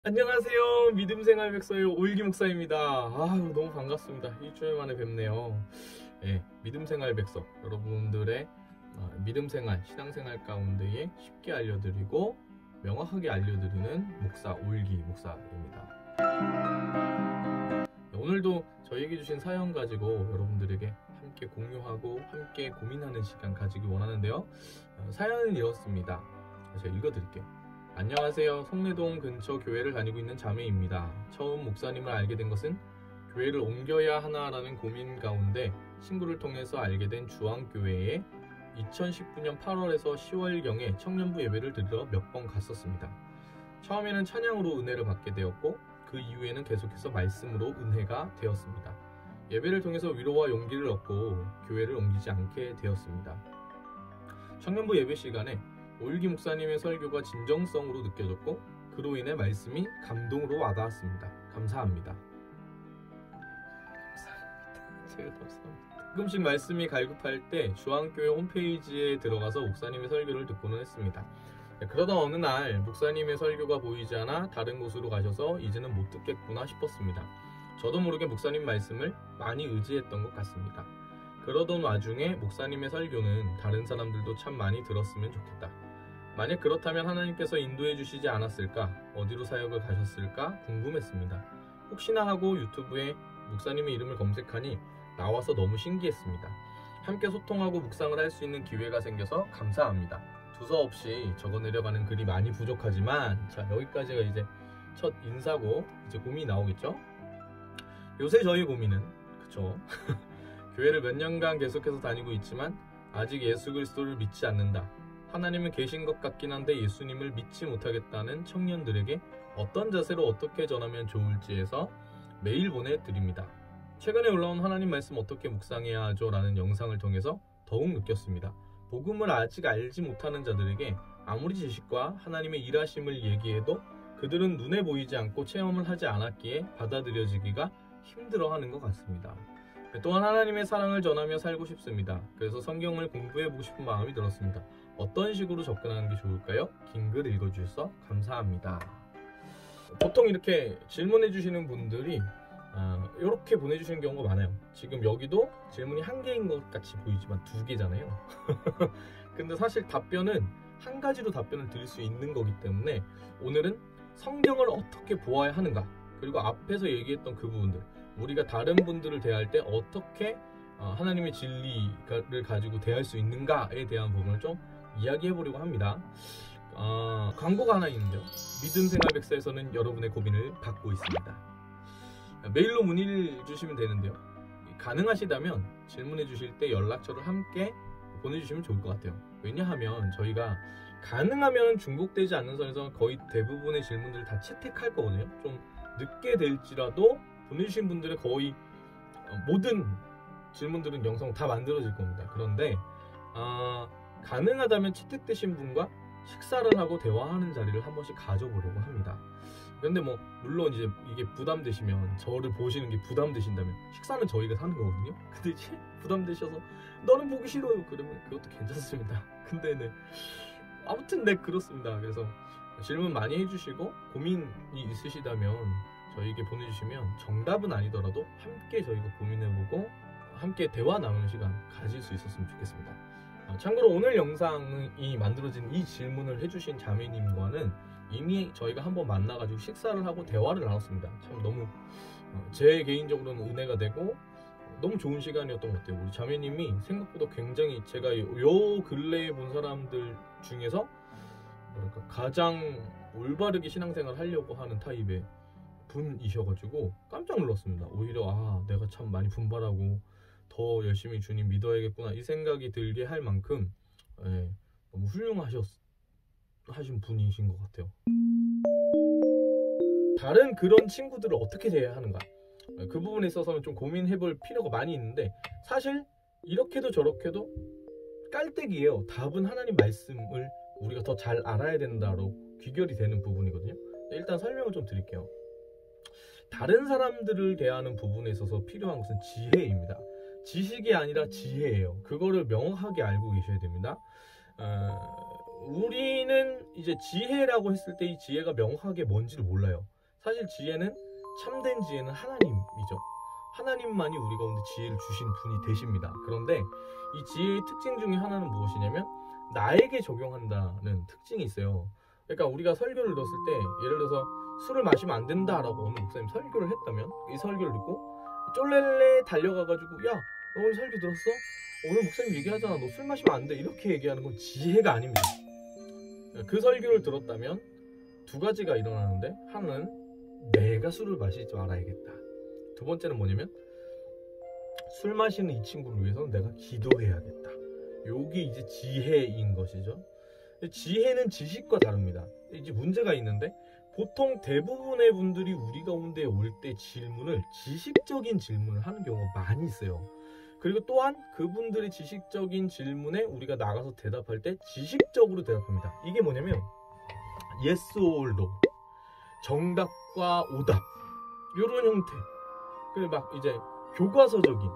안녕하세요. 믿음생활백서의 오일기 목사입니다. 너무 반갑습니다. 일주일 만에 뵙네요. 믿음생활백서 여러분들의 믿음생활, 신앙생활 가운데에 쉽게 알려드리고 명확하게 알려드리는 목사 오일기 목사입니다. 오늘도 저에게 주신 사연 가지고 여러분들에게 함께 공유하고 함께 고민하는 시간 가지기 원하는데요. 사연은 이렇습니다. 제가 읽어드릴게요. 안녕하세요. 성내동 근처 교회를 다니고 있는 자매입니다. 처음 목사님을 알게 된 것은 교회를 옮겨야 하나라는 고민 가운데 친구를 통해서 알게 된 주앙교회에 2019년 8월에서 10월경에 청년부 예배를 들으러 몇 번 갔었습니다. 처음에는 찬양으로 은혜를 받게 되었고 그 이후에는 계속해서 말씀으로 은혜가 되었습니다. 예배를 통해서 위로와 용기를 얻고 교회를 옮기지 않게 되었습니다. 청년부 예배 시간에 오일기 목사님의 설교가 진정성으로 느껴졌고 그로 인해 말씀이 감동으로 와닿았습니다. 감사합니다. 제가 감사합니다. 가끔씩 말씀이 갈급할 때 주안교회 홈페이지에 들어가서 목사님의 설교를 듣고는 했습니다. 그러던 어느 날 목사님의 설교가 보이지 않아 다른 곳으로 가셔서 이제는 못 듣겠구나 싶었습니다. 저도 모르게 목사님 말씀을 많이 의지했던 것 같습니다. 그러던 와중에 목사님의 설교는 다른 사람들도 참 많이 들었으면 좋겠다. 만약 그렇다면 하나님께서 인도해 주시지 않았을까? 어디로 사역을 가셨을까? 궁금했습니다. 혹시나 하고 유튜브에 목사님의 이름을 검색하니 나와서 너무 신기했습니다. 함께 소통하고 묵상을 할 수 있는 기회가 생겨서 감사합니다. 두서없이 적어내려가는 글이 많이 부족하지만 자, 여기까지가 이제 첫 인사고 이제 고민이 나오겠죠? 요새 저희 고민은 그쵸? 교회를 몇 년간 계속해서 다니고 있지만 아직 예수 그리스도를 믿지 않는다. 하나님은 계신 것 같긴 한데 예수님을 믿지 못하겠다는 청년들에게 어떤 자세로 어떻게 전하면 좋을지에서 메일 보내드립니다. 최근에 올라온 하나님 말씀 어떻게 묵상해야 하죠? 라는 영상을 통해서 더욱 느꼈습니다. 복음을 아직 알지 못하는 자들에게 아무리 지식과 하나님의 일하심을 얘기해도 그들은 눈에 보이지 않고 체험을 하지 않았기에 받아들여지기가 힘들어하는 것 같습니다. 또한 하나님의 사랑을 전하며 살고 싶습니다. 그래서 성경을 공부해보고 싶은 마음이 들었습니다. 어떤 식으로 접근하는 게 좋을까요? 긴 글 읽어주셔서 감사합니다. 보통 이렇게 질문해 주시는 분들이 이렇게 보내주시는 경우가 많아요. 지금 여기도 질문이 한 개인 것 같이 보이지만 두 개잖아요. 근데 사실 답변은 한 가지로 답변을 드릴 수 있는 거기 때문에 오늘은 성경을 어떻게 보아야 하는가, 그리고 앞에서 얘기했던 그 부분들, 우리가 다른 분들을 대할 때 어떻게 하나님의 진리를 가지고 대할 수 있는가에 대한 부분을 좀 이야기해 보려고 합니다. 광고가 하나 있는데요. 믿음생활백서에서는 여러분의 고민을 받고 있습니다. 메일로 문의를 주시면 되는데요. 가능하시다면 질문해 주실 때 연락처를 함께 보내주시면 좋을 것 같아요. 왜냐하면 저희가 가능하면 중복되지 않는 선에서 거의 대부분의 질문들을 다 채택할 거거든요. 좀 늦게 될지라도 보내주신 분들의 거의 모든 질문들은 영상 다 만들어질 겁니다. 그런데 가능하다면 채택되신 분과 식사를 하고 대화하는 자리를 한 번씩 가져보려고 합니다. 근데 물론 이제 이게 부담되시면, 저를 보시는 게 부담되신다면 식사는 저희가 사는 거거든요. 근데 이제 부담되셔서 너는 보기 싫어요 그러면 그것도 괜찮습니다. 근데 아무튼 그렇습니다. 그래서 질문 많이 해주시고 고민이 있으시다면 저희에게 보내주시면 정답은 아니더라도 함께 저희가 고민해보고 함께 대화 나누는 시간 가질 수 있었으면 좋겠습니다. 참고로 오늘 영상이 만들어진 이 질문을 해주신 자매님과는 이미 저희가 한번 만나가지고 식사를 하고 대화를 나눴습니다. 참 너무 제 개인적으로는 은혜가 되고 너무 좋은 시간이었던 것 같아요. 우리 자매님이 생각보다 굉장히 제가 요 근래에 본 사람들 중에서 가장 올바르게 신앙생활 하려고 하는 타입의 분이셔가지고 깜짝 놀랐습니다. 오히려 내가 참 많이 분발하고 더 열심히 주님 믿어야겠구나 이 생각이 들게 할 만큼 너무 훌륭하신 분이신 것 같아요. 다른 그런 친구들을 어떻게 대해야 하는가, 그 부분에 있어서는 좀 고민해볼 필요가 많이 있는데 사실 이렇게도 저렇게도 깔때기예요. 답은 하나님 말씀을 우리가 더 잘 알아야 된다로 귀결이 되는 부분이거든요. 일단 설명을 좀 드릴게요. 다른 사람들을 대하는 부분에 있어서 필요한 것은 지혜입니다. 지식이 아니라 지혜예요. 그거를 명확하게 알고 계셔야 됩니다. 우리는 이제 지혜라고 했을 때 이 지혜가 명확하게 뭔지를 몰라요. 사실 지혜는 참된 지혜는 하나님이죠. 하나님만이 우리 가운데 지혜를 주신 분이 되십니다. 그런데 이 지혜의 특징 중에 하나는 무엇이냐면 나에게 적용한다는 특징이 있어요. 그러니까 우리가 설교를 들었을 때 예를 들어서 술을 마시면 안 된다라고 어느 목사님 설교를 했다면 이 설교를 듣고 쫄래레 달려가가지고 야, 너 오늘 설교 들었어? 오늘 목사님 얘기하잖아. 너 술 마시면 안 돼. 이렇게 얘기하는 건 지혜가 아닙니다. 그 설교를 들었다면 두 가지가 일어나는데 하나는 내가 술을 마시지 말아야겠다. 두 번째는 뭐냐면 술 마시는 이 친구를 위해서는 내가 기도해야겠다. 요게 이제 지혜인 것이죠. 지혜는 지식과 다릅니다. 이제 문제가 있는데 보통 대부분의 분들이 우리 가운데 올 때 질문을 지식적인 질문을 하는 경우가 많이 있어요. 그리고 또한 그분들의 지식적인 질문에 우리가 나가서 대답할 때 지식적으로 대답합니다. 이게 뭐냐면 yes or no, 정답과 오답 이런 형태. 그리고 막 이제 교과서적인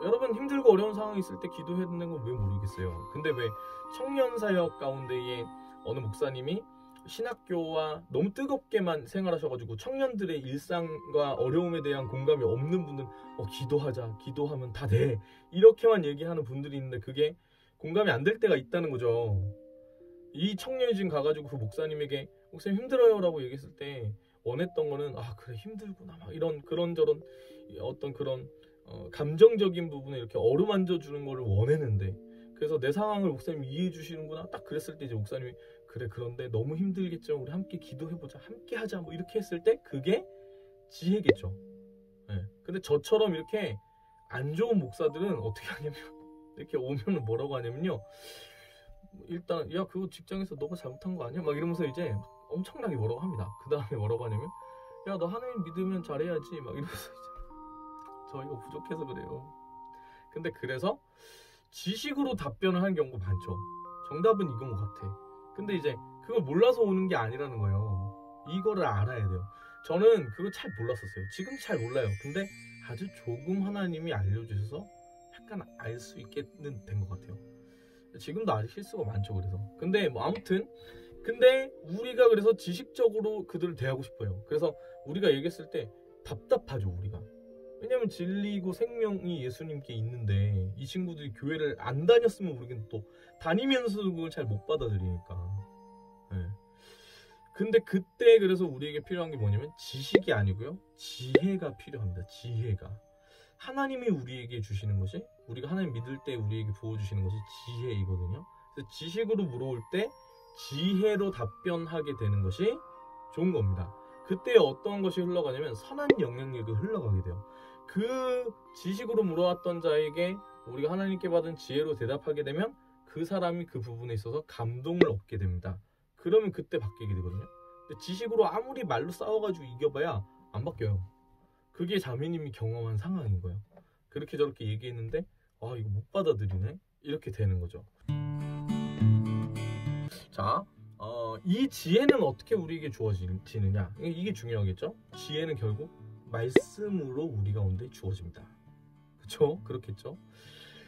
여러분 힘들고 어려운 상황이 있을 때 기도해야 되는 건 왜 모르겠어요. 근데 왜 청년사역 가운데에 어느 목사님이 신학교와 너무 뜨겁게만 생활하셔가지고 청년들의 일상과 어려움에 대한 공감이 없는 분들 기도하자, 기도하면 다 돼, 이렇게만 얘기하는 분들이 있는데 그게 공감이 안 될 때가 있다는 거죠. 이 청년이 지금 가가지고 그 목사님에게 목사님 힘들어요 라고 얘기했을 때 원했던 거는 그래 힘들구나 막 이런 그런저런 어떤 그런 감정적인 부분에 이렇게 어루만져 주는 거를 원했는데, 그래서 내 상황을 목사님 이해해 주시는구나 딱 그랬을 때 이제 목사님이 그래 그런데 너무 힘들겠죠, 우리 함께 기도해보자, 함께 하자 뭐 이렇게 했을 때 그게 지혜겠죠. 네. 근데 저처럼 이렇게 안 좋은 목사들은 어떻게 하냐면 이렇게 오면 뭐라고 하냐면요, 일단 야 그거 직장에서 너가 잘못한 거 아니야? 막 이러면서 이제 엄청나게 뭐라고 합니다. 그 다음에 뭐라고 하냐면 야 너 하나님 믿으면 잘해야지 막 이러면서 이제 저희가 부족해서 그래요. 근데 그래서 지식으로 답변을 하는 경우가 많죠. 정답은 이건 것 같아. 근데 이제 그걸 몰라서 오는 게 아니라는 거예요. 이거를 알아야 돼요. 저는 그거 잘 몰랐었어요. 지금 잘 몰라요. 근데 아주 조금 하나님이 알려주셔서 약간 알 수 있게는 된 것 같아요. 지금도 아직 실수가 많죠. 그래서 근데 뭐 아무튼 근데 우리가 그래서 지식적으로 그들을 대하고 싶어요. 그래서 우리가 얘기했을 때 답답하죠. 우리가. 왜냐면 진리고 생명이 예수님께 있는데 이 친구들이 교회를 안 다녔으면 모르겠는데 또 다니면서도 그걸 잘 못 받아들이니까. 네. 근데 그때 그래서 우리에게 필요한 게 뭐냐면 지식이 아니고요, 지혜가 필요합니다. 지혜가. 하나님이 우리에게 주시는 것이, 우리가 하나님 믿을 때 우리에게 부어주시는 것이 지혜이거든요. 그래서 지식으로 물어올 때 지혜로 답변하게 되는 것이 좋은 겁니다. 그때 어떤 것이 흘러가냐면 선한 영향력이 흘러가게 돼요. 그 지식으로 물어왔던 자에게 우리가 하나님께 받은 지혜로 대답하게 되면 그 사람이 그 부분에 있어서 감동을 얻게 됩니다. 그러면 그때 바뀌게 되거든요. 근데 지식으로 아무리 말로 싸워가지고 이겨봐야 안 바뀌어요. 그게 자매님이 경험한 상황인 거예요. 그렇게 저렇게 얘기했는데 이거 못 받아들이네? 이렇게 되는 거죠. 자, 이 지혜는 어떻게 우리에게 주어지느냐, 이게 중요하겠죠. 지혜는 결국 말씀으로 우리 가운데 주어집니다. 그쵸? 그렇겠죠.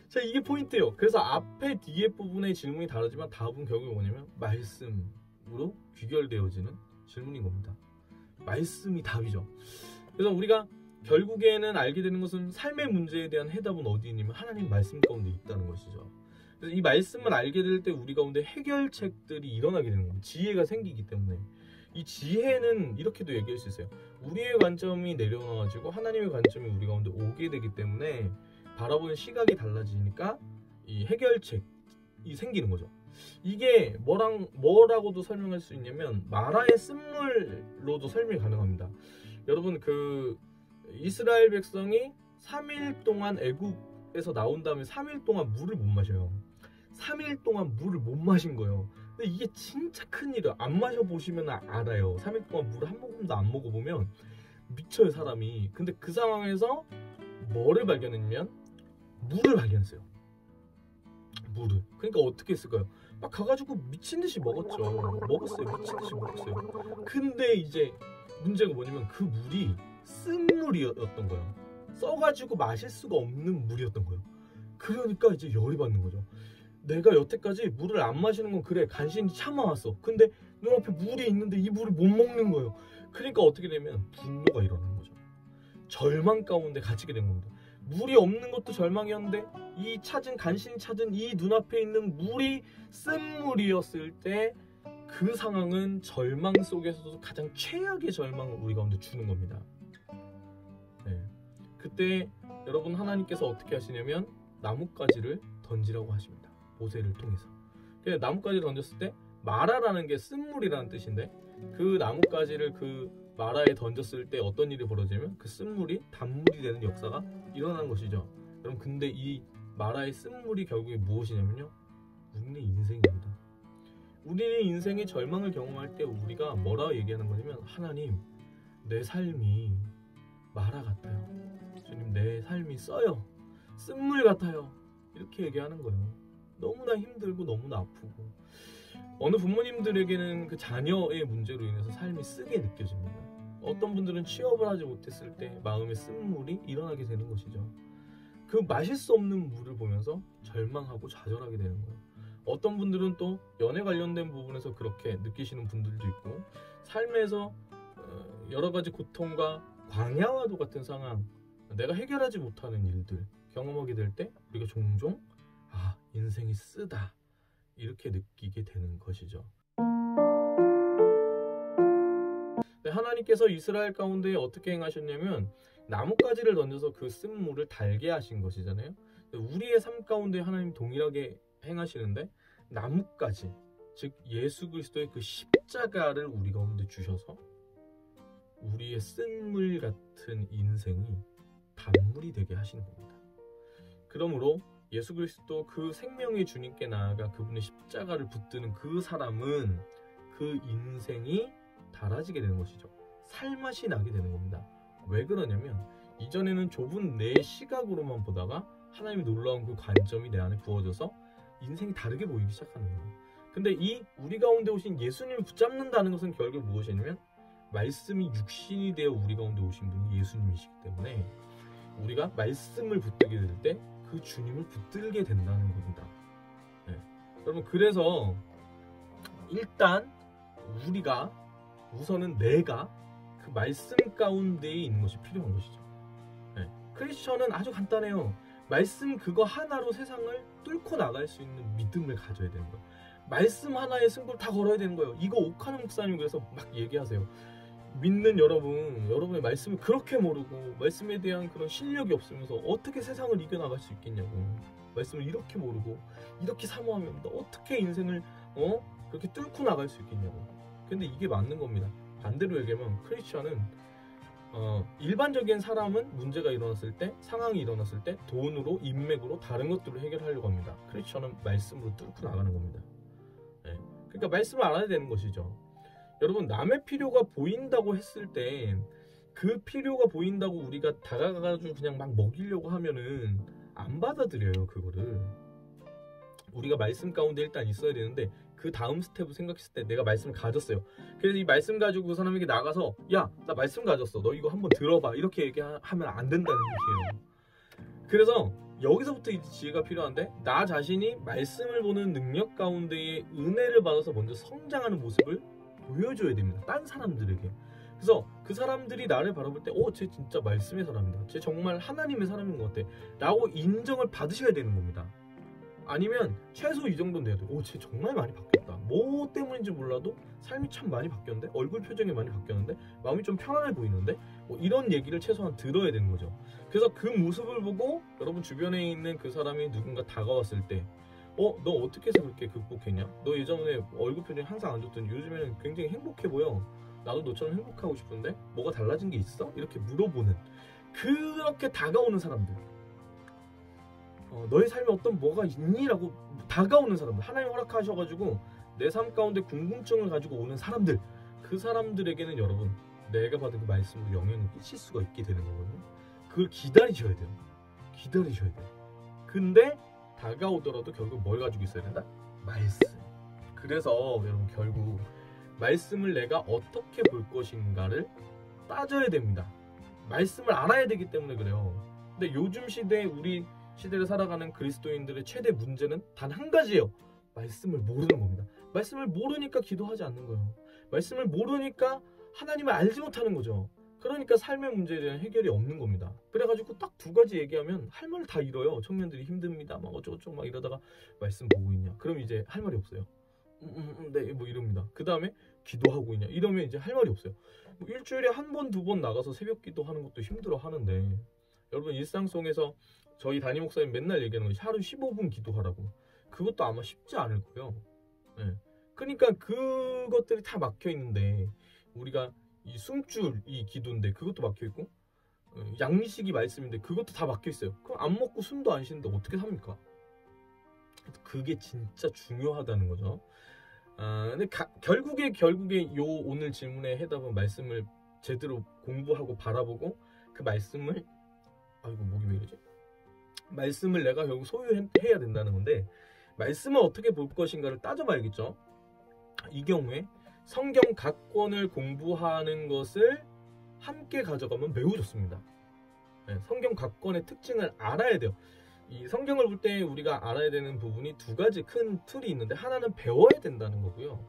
자, 이게 포인트예요. 그래서 앞에 뒤에 부분의 질문이 다르지만 답은 결국 뭐냐면 말씀으로 귀결되어지는 질문인 겁니다. 말씀이 답이죠. 그래서 우리가 결국에는 알게 되는 것은 삶의 문제에 대한 해답은 어디 있냐면 하나님 말씀 가운데 있다는 것이죠. 그래서 이 말씀을 알게 될 때 우리 가운데 해결책들이 일어나게 되는 겁니다. 지혜가 생기기 때문에. 이 지혜는 이렇게도 얘기할 수 있어요. 우리의 관점이 내려놔가지고 하나님의 관점이 우리 가운데 오게 되기 때문에 바라보는 시각이 달라지니까 이 해결책이 생기는 거죠. 이게 뭐라고도 설명할 수 있냐면 마라의 쓴물로도 설명이 가능합니다. 여러분 그 이스라엘 백성이 3일 동안 애굽에서 나온 다음에 3일 동안 물을 못 마셔요. 3일 동안 물을 못 마신 거예요. 근데 이게 진짜 큰일이에요. 안 마셔보시면 알아요. 3일 동안 물을 한 모금도 안 먹어보면 미쳐요 사람이. 근데 그 상황에서 뭐를 발견했냐면 물을 발견했어요. 물을. 그러니까 어떻게 했을까요? 막 가가지고 미친듯이 먹었죠. 먹었어요. 미친듯이 먹었어요. 근데 이제 문제가 뭐냐면 그 물이 쓴물이었던 거예요. 써가지고 마실 수가 없는 물이었던 거예요. 그러니까 이제 열이 받는 거죠. 내가 여태까지 물을 안 마시는 건 그래 간신히 참아왔어. 근데 눈앞에 물이 있는데 이 물을 못 먹는 거예요. 그러니까 어떻게 되면 분노가 일어나는 거죠. 절망 가운데 갇히게 된 겁니다. 물이 없는 것도 절망이었는데 이 간신히 찾은 이 눈앞에 있는 물이 쓴물이었을 때 그 상황은 절망 속에서도 가장 최악의 절망을 우리 가운데 주는 겁니다. 네. 그때 여러분 하나님께서 어떻게 하시냐면 나뭇가지를 던지라고 하십니다. 모세를 통해서. 나뭇가지를 던졌을 때 마라라는 게 쓴물이라는 뜻인데 그 나뭇가지를 그 마라에 던졌을 때 어떤 일이 벌어지냐면 그 쓴물이 단물이 되는 역사가 일어난 것이죠. 여러분 근데 이 마라의 쓴물이 결국에 무엇이냐면요, 우리의 인생입니다. 우리의 인생의 절망을 경험할 때 우리가 뭐라고 얘기하는 거냐면, 하나님 내 삶이 마라 같아요. 주님 내 삶이 써요. 쓴물 같아요. 이렇게 얘기하는 거예요. 너무나 힘들고 너무나 아프고, 어느 부모님들에게는 그 자녀의 문제로 인해서 삶이 쓰게 느껴집니다. 어떤 분들은 취업을 하지 못했을 때 마음의 쓴물이 일어나게 되는 것이죠. 그 마실 수 없는 물을 보면서 절망하고 좌절하게 되는 거예요. 어떤 분들은 또 연애 관련된 부분에서 그렇게 느끼시는 분들도 있고, 삶에서 여러 가지 고통과 광야와도 같은 상황, 내가 해결하지 못하는 일들 경험하게 될 때 우리가 종종 인생이 쓰다 이렇게 느끼게 되는 것이죠. 하나님께서 이스라엘 가운데 어떻게 행하셨냐면 나뭇가지를 던져서 그 쓴물을 달게 하신 것이잖아요. 우리의 삶 가운데 하나님 동일하게 행하시는데 나뭇가지, 즉 예수 그리스도의 그 십자가를 우리 가운데 주셔서 우리의 쓴물 같은 인생이 단물이 되게 하시는 겁니다. 그러므로 예수 그리스도 그 생명의 주님께 나아가 그분의 십자가를 붙드는 그 사람은 그 인생이 달아지게 되는 것이죠. 살맛이 나게 되는 겁니다. 왜 그러냐면 이전에는 좁은 내 시각으로만 보다가 하나님의 놀라운 그 관점이 내 안에 부어져서 인생이 다르게 보이기 시작하는 거예요. 근데 이 우리 가운데 오신 예수님을 붙잡는다는 것은 결국 무엇이냐면 말씀이 육신이 되어 우리 가운데 오신 분이 예수님이시기 때문에 우리가 말씀을 붙들게 될 때 그 주님을 붙들게 된다는 겁니다. 네. 여러분 그래서 일단 우리가 우선은 내가 그 말씀 가운데에 있는 것이 필요한 것이죠. 네. 크리스천은 아주 간단해요. 말씀 그거 하나로 세상을 뚫고 나갈 수 있는 믿음을 가져야 되는 거예요. 말씀 하나에 승부를 다 걸어야 되는 거예요. 이거 옥하는 목사님이 그래서 막 얘기하세요. 믿는 여러분의 말씀을 그렇게 모르고 말씀에 대한 그런 실력이 없으면서 어떻게 세상을 이겨나갈 수 있겠냐고. 말씀을 이렇게 모르고 이렇게 사모하면 어떻게 인생을 그렇게 뚫고 나갈 수 있겠냐고. 근데 이게 맞는 겁니다. 반대로 얘기하면 크리스천은 일반적인 사람은 문제가 일어났을 때, 상황이 일어났을 때 돈으로, 인맥으로 다른 것들을 해결하려고 합니다. 크리스천은 말씀으로 뚫고 나가는 겁니다. 네. 그러니까 말씀을 알아야 되는 것이죠. 여러분 남의 필요가 보인다고 했을 때 그 필요가 보인다고 우리가 다가가가지고 그냥 막 먹이려고 하면은 안 받아들여요. 그거를 우리가 말씀 가운데 일단 있어야 되는데 그 다음 스텝을 생각했을 때 내가 말씀을 가졌어요. 그래서 이 말씀 가지고 그 사람에게 나가서 야, 나 말씀 가졌어. 너 이거 한번 들어봐. 이렇게 얘기하면 안 된다는 얘기예요. 그래서 여기서부터 이제 지혜가 필요한데 나 자신이 말씀을 보는 능력 가운데에 은혜를 받아서 먼저 성장하는 모습을 보여줘야 됩니다. 딴 사람들에게. 그래서 그 사람들이 나를 바라볼 때 쟤 진짜 말씀의 사람이다. 쟤 정말 하나님의 사람인 것 같아. 라고 인정을 받으셔야 되는 겁니다. 아니면 최소 이 정도는 돼야 돼. 쟤 정말 많이 바뀌었다. 뭐 때문인지 몰라도 삶이 참 많이 바뀌었는데, 얼굴 표정이 많이 바뀌었는데, 마음이 좀 편안해 보이는데, 이런 얘기를 최소한 들어야 되는 거죠. 그래서 그 모습을 보고 여러분 주변에 있는 그 사람이 누군가 다가왔을 때 너 어떻게 해서 그렇게 극복했냐? 너 예전에 얼굴 표정이 항상 안 좋더니 요즘에는 굉장히 행복해 보여. 나도 너처럼 행복하고 싶은데 뭐가 달라진 게 있어? 이렇게 물어보는, 그렇게 다가오는 사람들, 너의 삶에 어떤 뭐가 있니? 라고 다가오는 사람들, 하나님 허락하셔가지고 내 삶 가운데 궁금증을 가지고 오는 사람들, 그 사람들에게는 여러분 내가 받은 그 말씀으로 영향을 끼칠 수가 있게 되는 거거든요. 그걸 기다리셔야 돼요. 기다리셔야 돼요. 근데 다가오더라도 결국 뭘 가지고 있어야 된다? 말씀. 그래서 여러분 결국 말씀을 내가 어떻게 볼 것인가를 따져야 됩니다. 말씀을 알아야 되기 때문에 그래요. 근데 요즘 시대에 우리 시대를 살아가는 그리스도인들의 최대 문제는 단 한 가지예요. 말씀을 모르는 겁니다. 말씀을 모르니까 기도하지 않는 거예요. 말씀을 모르니까 하나님을 알지 못하는 거죠. 그러니까 삶의 문제에 대한 해결이 없는 겁니다. 그래가지고 딱 두 가지 얘기하면 할 말을 다 잃어요. 청년들이 힘듭니다. 막 어쩌고저쩌고 막 이러다가 말씀 보고 있냐? 그럼 이제 할 말이 없어요. 네, 뭐 이럽니다. 그 다음에 기도하고 있냐? 이러면 이제 할 말이 없어요. 뭐 일주일에 한 번, 두 번 나가서 새벽 기도하는 것도 힘들어 하는데 여러분 일상 속에서 저희 담임 목사님 맨날 얘기하는 것이 하루 15분 기도하라고. 그것도 아마 쉽지 않을 거예요. 네. 그러니까 그것들이 다 막혀 있는데 우리가 이 숨줄 이 기도인데 그것도 막혀 있고 양식이 말씀인데 그것도 다 막혀 있어요. 그럼 안 먹고 숨도 안 쉬는데 어떻게 삽니까? 그게 진짜 중요하다는 거죠. 근데 결국에 요 오늘 질문에 해답은 말씀을 제대로 공부하고 바라보고 그 말씀을 아이고 목이 왜 이러지? 말씀을 내가 결국 소유해야 된다는 건데 말씀을 어떻게 볼 것인가를 따져봐야겠죠. 이 경우에 성경 각권을 공부하는 것을 함께 가져가면 매우 좋습니다. 네, 성경 각권의 특징을 알아야 돼요. 이 성경을 볼 때 우리가 알아야 되는 부분이 두 가지 큰 틀이 있는데 하나는 배워야 된다는 거고요.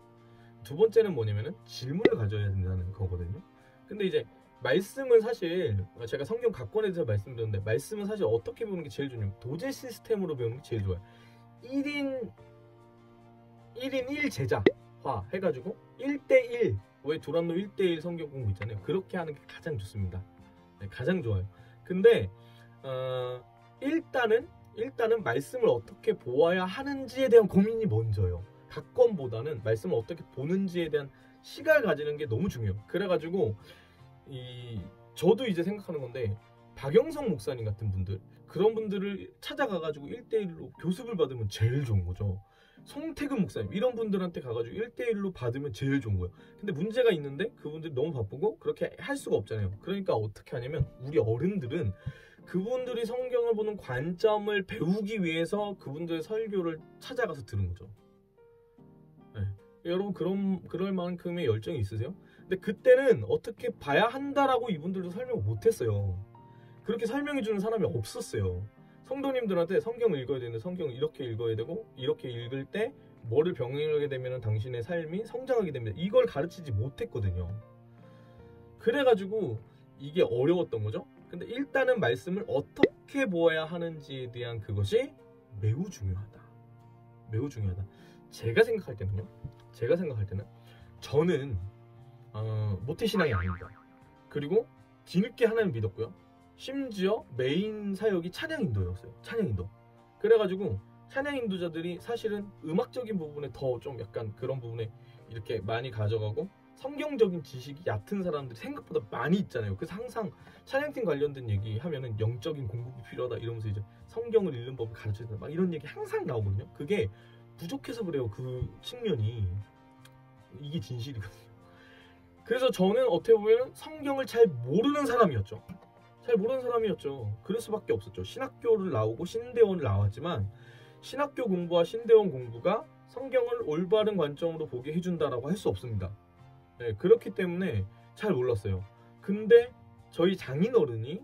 두 번째는 뭐냐면은 질문을 가져야 된다는 거거든요. 근데 이제 말씀은 사실 제가 성경 각권에 대해서 말씀드렸는데 말씀은 사실 어떻게 배우는 게 제일 좋냐면 도제 시스템으로 배우는 게 제일 좋아요. 1인 1 제자화 해가지고 1대1 왜 두란노 1대1 성경 공부 있잖아요. 그렇게 하는 게 가장 좋습니다. 네, 가장 좋아요. 근데 일단은 말씀을 어떻게 보아야 하는지에 대한 고민이 먼저요. 각권보다는 말씀을 어떻게 보는지에 대한 시각을 가지는 게 너무 중요해요. 그래가지고 저도 이제 생각하는 건데 박영성 목사님 같은 분들 그런 분들을 찾아가가지고 1대1로 교습을 받으면 제일 좋은 거죠. 송태근 목사님 이런 분들한테 가가지고 1대1로 받으면 제일 좋은 거예요. 근데 문제가 있는데 그분들이 너무 바쁘고 그렇게 할 수가 없잖아요. 그러니까 어떻게 하냐면 우리 어른들은 그분들이 성경을 보는 관점을 배우기 위해서 그분들의 설교를 찾아가서 들은 거죠. 네. 여러분 그럴 만큼의 열정이 있으세요? 근데 그때는 어떻게 봐야 한다라고 이분들도 설명을 못했어요. 그렇게 설명해주는 사람이 없었어요. 성도님들한테 성경을 읽어야 되는데 성경을 이렇게 읽어야 되고 이렇게 읽을 때 뭐를 병행하게 되면 당신의 삶이 성장하게 됩니다. 이걸 가르치지 못했거든요. 그래가지고 이게 어려웠던 거죠. 근데 일단은 말씀을 어떻게 보아야 하는지에 대한 그것이 매우 중요하다. 매우 중요하다. 제가 생각할 때는 저는 모태신앙이 아닙니다. 그리고 뒤늦게 하나님 믿었고요. 심지어 메인 사역이 찬양인도였어요. 찬양인도. 그래가지고 찬양인도자들이 사실은 음악적인 부분에 더 좀 약간 그런 부분에 이렇게 많이 가져가고 성경적인 지식이 얕은 사람들이 생각보다 많이 있잖아요. 그래서 항상 찬양팀 관련된 얘기 하면은 영적인 공급이 필요하다 이러면서 이제 성경을 읽는 법을 가르쳐준다 막 이런 얘기 항상 나오거든요. 그게 부족해서 그래요. 그 측면이 이게 진실이거든요. 그래서 저는 어떻게 보면 성경을 잘 모르는 사람이었죠. 그럴 수밖에 없었죠. 신학교를 나오고 신대원을 나왔지만 신학교 공부와 신대원 공부가 성경을 올바른 관점으로 보게 해준다라고 할 수 없습니다. 네, 그렇기 때문에 잘 몰랐어요. 근데 저희 장인어른이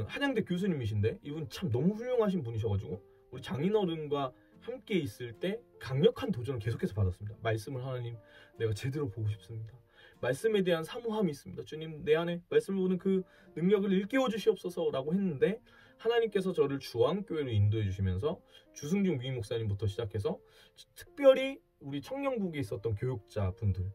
한양대 교수님이신데 이분 참 너무 훌륭하신 분이셔가지고 우리 장인어른과 함께 있을 때 강력한 도전을 계속해서 받았습니다. 말씀을 하나님 내가 제대로 보고 싶습니다. 말씀에 대한 사모함이 있습니다. 주님 내 안에 말씀을 보는 그 능력을 일깨워 주시옵소서 라고 했는데 하나님께서 저를 주안교회로 인도해 주시면서 주승중 위임 목사님부터 시작해서 특별히 우리 청년국에 있었던 교육자분들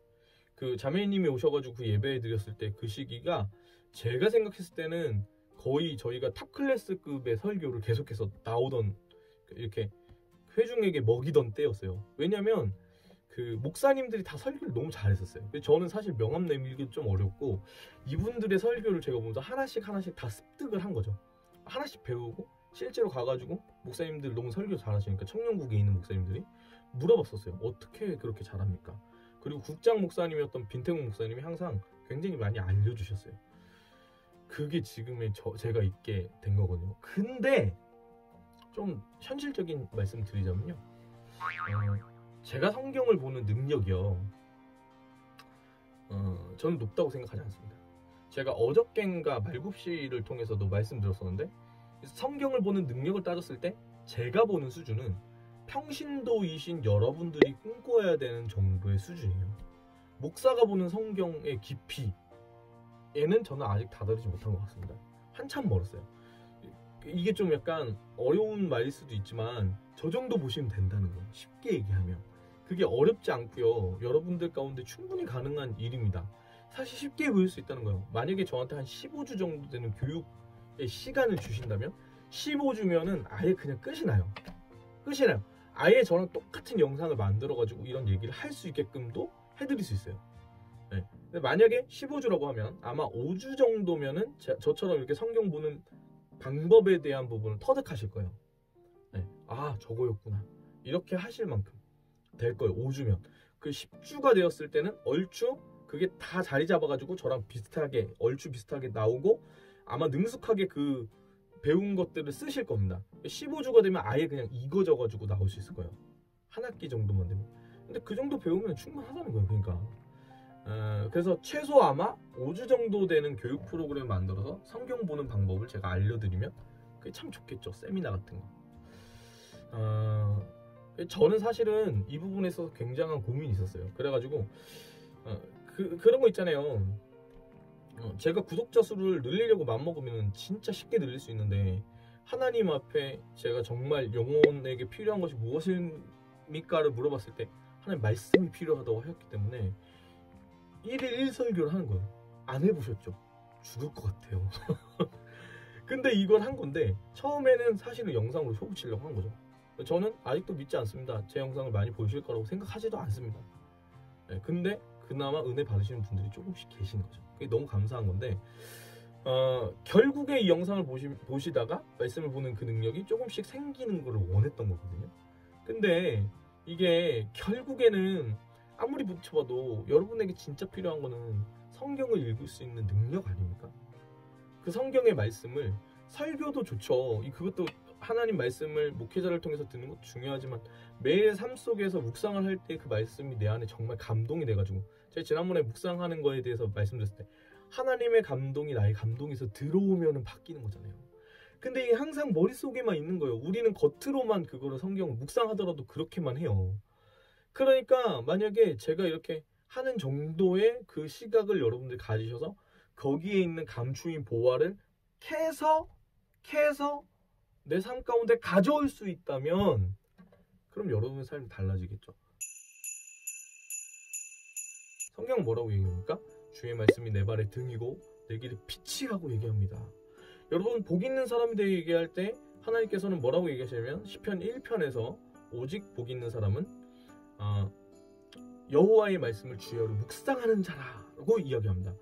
그 자매님이 오셔가지고 그 예배 드렸을 때 그 시기가 제가 생각했을 때는 거의 저희가 탑 클래스급의 설교를 계속해서 나오던 이렇게 회중에게 먹이던 때였어요. 왜냐면 그 목사님들이 다 설교를 너무 잘했었어요. 저는 사실 명함 내밀기도 좀 어렵고 이분들의 설교를 제가 보면서 하나씩 다 습득을 한 거죠. 하나씩 배우고 실제로 가가지고 목사님들 너무 설교 잘하시니까 청년국에 있는 목사님들이 물어봤었어요. 어떻게 그렇게 잘합니까? 그리고 국장 목사님이었던 빈태국 목사님이 항상 굉장히 많이 알려주셨어요. 그게 지금의 제가 있게 된 거거든요. 근데 좀 현실적인 말씀 드리자면요. 제가 성경을 보는 능력이요. 저는 높다고 생각하지 않습니다. 제가 어저껜가 말굽시를 통해서도 말씀드렸었는데 성경을 보는 능력을 따졌을 때 제가 보는 수준은 평신도이신 여러분들이 꿈꿔야 되는 정도의 수준이에요. 목사가 보는 성경의 깊이에는 저는 아직 다다르지 못한 것 같습니다. 한참 멀었어요. 이게 좀 약간 어려운 말일 수도 있지만 저 정도 보시면 된다는 거예요. 쉽게 얘기하면 그게 어렵지 않고요. 여러분들 가운데 충분히 가능한 일입니다. 사실 쉽게 보일 수 있다는 거예요. 만약에 저한테 한 15주 정도 되는 교육의 시간을 주신다면 15주면은 아예 그냥 끝이 나요. 끝이 나요. 아예 저랑 똑같은 영상을 만들어가지고 이런 얘기를 할 수 있게끔도 해드릴 수 있어요. 네. 근데 만약에 15주라고 하면 아마 5주 정도면은 저처럼 이렇게 성경 보는 방법에 대한 부분을 터득하실 거예요. 네. 아, 저거였구나. 이렇게 하실 만큼 될 거예요. 5주면. 그 10주가 되었을 때는 얼추 그게 다 자리 잡아가지고 저랑 비슷하게 얼추 비슷하게 나오고 아마 능숙하게 그 배운 것들을 쓰실 겁니다. 15주가 되면 아예 그냥 익어져가지고 나올 수 있을 거예요. 한 학기 정도만 되면. 근데 그 정도 배우면 충분하다는 거예요. 그러니까 그래서 최소 아마 5주 정도 되는 교육 프로그램을 만들어서 성경 보는 방법을 제가 알려드리면 그게 참 좋겠죠. 세미나 같은 거. 저는 사실은 이 부분에 있어서 굉장한 고민이 있었어요. 그래가지고 그런 거 있잖아요. 제가 구독자 수를 늘리려고 맘먹으면 진짜 쉽게 늘릴 수 있는데 하나님 앞에 제가 정말 영혼에게 필요한 것이 무엇입니까를 물어봤을 때 하나님 말씀이 필요하다고 하셨기 때문에 1일 1설교를 하는 거예요. 안 해보셨죠? 죽을 것 같아요. 근데 이걸 한 건데 처음에는 사실은 영상으로 쇼붙이려고 한 거죠. 저는 아직도 믿지 않습니다. 제 영상을 많이 보실 거라고 생각하지도 않습니다. 네, 근데 그나마 은혜 받으시는 분들이 조금씩 계시는 거죠. 그게 너무 감사한 건데 결국에 이 영상을 보시다가 말씀을 보는 그 능력이 조금씩 생기는 걸 원했던 거거든요. 근데 이게 결국에는 아무리 붙여봐도 여러분에게 진짜 필요한 거는 성경을 읽을 수 있는 능력 아닙니까? 그 성경의 말씀을 설교도 좋죠. 그것도 하나님 말씀을 목회자를 통해서 듣는 것도 중요하지만 매일 삶 속에서 묵상을 할 때 그 말씀이 내 안에 정말 감동이 돼가지고 제가 지난번에 묵상하는 거에 대해서 말씀드렸을 때 하나님의 감동이 나의 감동에서 들어오면 바뀌는 거잖아요. 근데 이게 항상 머릿속에만 있는 거예요. 우리는 겉으로만 그거를 성경을 묵상하더라도 그렇게만 해요. 그러니까 만약에 제가 이렇게 하는 정도의 그 시각을 여러분들 가지셔서 거기에 있는 감추인 보화를 캐서 내 삶 가운데 가져올 수 있다면 그럼 여러분의 삶이 달라지겠죠. 성경은 뭐라고 얘기합니까? 주의 말씀이 내 발의 등이고 내 길의 빛이라고 얘기합니다. 여러분 복 있는 사람에 대해 얘기할 때 하나님께서는 뭐라고 얘기하시냐면 시편 1편에서 오직 복 있는 사람은 여호와의 말씀을 주야로 묵상하는 자라고 이야기합니다.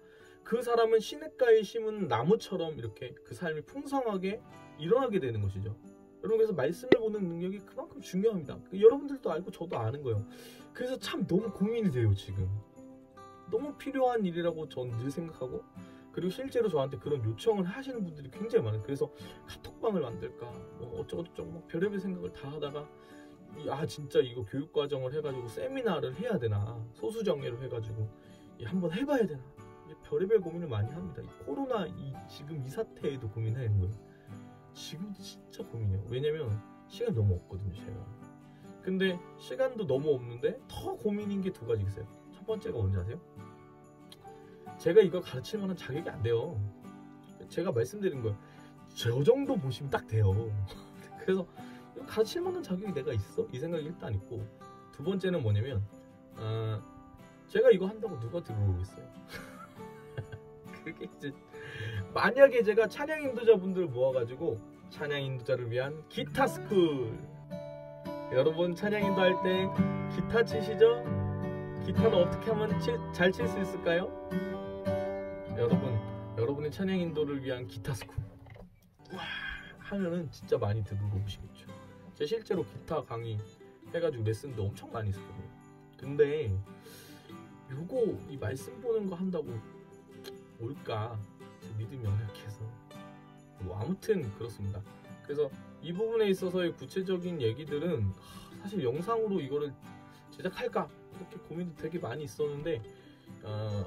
그 사람은 시냇가에 심은 나무처럼 이렇게 그 삶이 풍성하게 일어나게 되는 것이죠. 여러분 그래서 말씀을 보는 능력이 그만큼 중요합니다. 여러분들도 알고 저도 아는 거예요. 그래서 참 너무 고민이 돼요. 지금 너무 필요한 일이라고 저는 늘 생각하고 그리고 실제로 저한테 그런 요청을 하시는 분들이 굉장히 많아요. 그래서 카톡방을 만들까 뭐 어쩌고저쩌고 막 별의별 생각을 다 하다가 진짜 이거 교육과정을 해가지고 세미나를 해야 되나 소수정예로 해가지고 한번 해봐야 되나 별의별 고민을 많이 합니다. 코로나 지금 이 사태에도 고민하는 거예요. 지금도 진짜 고민이에요. 왜냐면 시간이 너무 없거든요. 제가 근데 시간도 너무 없는데 더 고민인 게 두 가지 있어요. 첫 번째가 뭔지 아세요? 제가 이걸 가르칠 만한 자격이 안 돼요. 제가 말씀드린 거예요. 저 정도 보시면 딱 돼요. 그래서 가르칠 만한 자격이 내가 있어? 이 생각이 일단 있고 두 번째는 뭐냐면 제가 이거 한다고 누가 들어오겠어요? 그게 이제 만약에 제가 찬양 인도자분들 모아가지고 찬양 인도자를 위한 기타 스쿨 여러분 찬양 인도할 때 기타 치시죠? 기타는 어떻게 하면 잘 칠 수 있을까요? 여러분의 찬양 인도를 위한 기타 스쿨 하면은 진짜 많이 들어오시겠죠. 제가 실제로 기타 강의 해가지고 레슨도 엄청 많이 했거든요. 근데 이 말씀 보는 거 한다고 올까? 제 믿음이 연약해서 아무튼 그렇습니다. 그래서 이 부분에 있어서의 구체적인 얘기들은 사실 영상으로 이거를 제작할까 이렇게 고민도 되게 많이 있었는데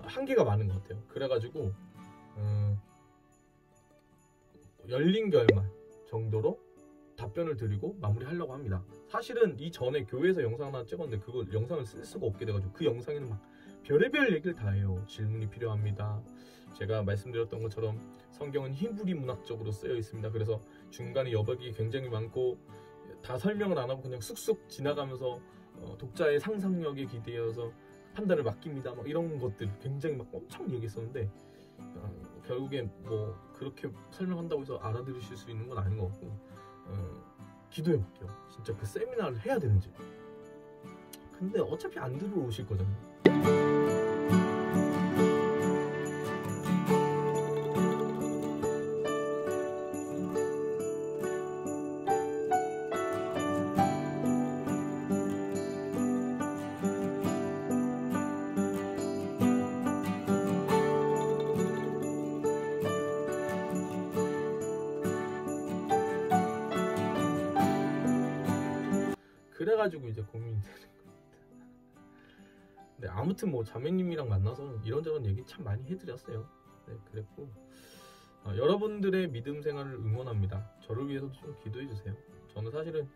한계가 많은 것 같아요. 그래가지고 열린 결말 정도로 답변을 드리고 마무리하려고 합니다. 사실은 이전에 교회에서 영상 하나 찍었는데 그걸 영상을 쓸 수가 없게 돼가지고 그 영상에는 막 별의별 얘기를 다 해요. 질문이 필요합니다. 제가 말씀드렸던 것처럼 성경은 히브리 문학적으로 쓰여 있습니다. 그래서 중간에 여백이 굉장히 많고 다 설명을 안 하고 그냥 쑥쑥 지나가면서 독자의 상상력에 기대어서 판단을 맡깁니다. 막 이런 것들 굉장히 막 엄청 얘기했었는데 결국엔 뭐 그렇게 설명한다고 해서 알아들으실 수 있는 건 아닌 것 같고 기도해볼게요. 진짜 그 세미나를 해야 되는지. 근데 어차피 안 들어오실 거잖아요. 그래가지고 이제 고민이 되는 겁니다. 네, 아무튼 뭐 자매님이랑 만나서 이런저런 얘기 참 많이 해드렸어요. 네, 그랬고 여러분들의 믿음 생활을 응원합니다. 저를 위해서도 좀 기도해주세요. 저는 사실은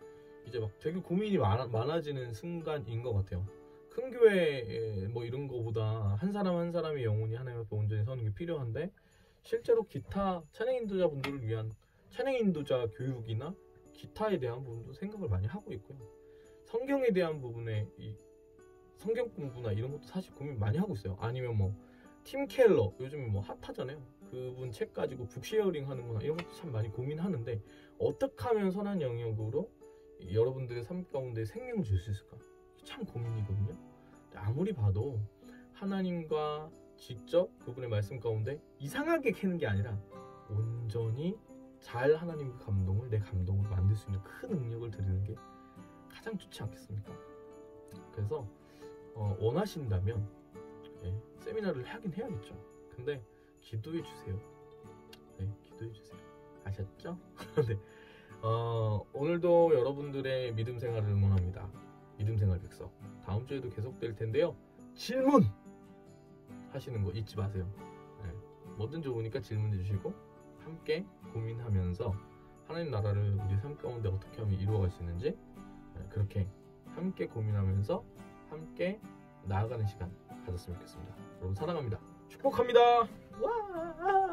이제 막 되게 고민이 많아지는 순간인 것 같아요. 큰 교회 뭐 이런 거보다 한 사람 한 사람의 영혼이 하나님 앞에 온전히 서는 게 필요한데 실제로 기타 찬양 인도자분들을 위한 찬양 인도자 교육이나 기타에 대한 부분도 생각을 많이 하고 있고요. 성경에 대한 부분에 이 성경 공부나 이런 것도 사실 고민 많이 하고 있어요. 아니면 뭐 팀 켈러 요즘에 뭐 핫하잖아요. 그분 책 가지고 북쉐어링 하는 거나 이런 것도 참 많이 고민하는데 어떻게 하면 선한 영역으로 여러분들의 삶 가운데 생명을 줄 수 있을까? 참 고민이거든요. 아무리 봐도 하나님과 직접 그분의 말씀 가운데 이상하게 캐는 게 아니라 온전히 잘 하나님의 감동을 내 감동으로 만들 수 있는 큰 능력을 드리는 게 가장 좋지 않겠습니까? 그래서 원하신다면 세미나를 하긴 해야겠죠. 근데 기도해 주세요. 네, 기도해 주세요. 아셨죠? 네. 오늘도 여러분들의 믿음 생활을 응원합니다. 믿음 생활 백석. 다음 주에도 계속될 텐데요. 질문 하시는 거 잊지 마세요. 네, 뭐든 좋으니까 질문해 주시고 함께 고민하면서 하나님 나라를 우리 삶 가운데 어떻게 하면 이루어갈 수 있는지 그렇게 함께 고민하면서 함께 나아가는 시간 가졌으면 좋겠습니다. 여러분 사랑합니다. 축복합니다. 와!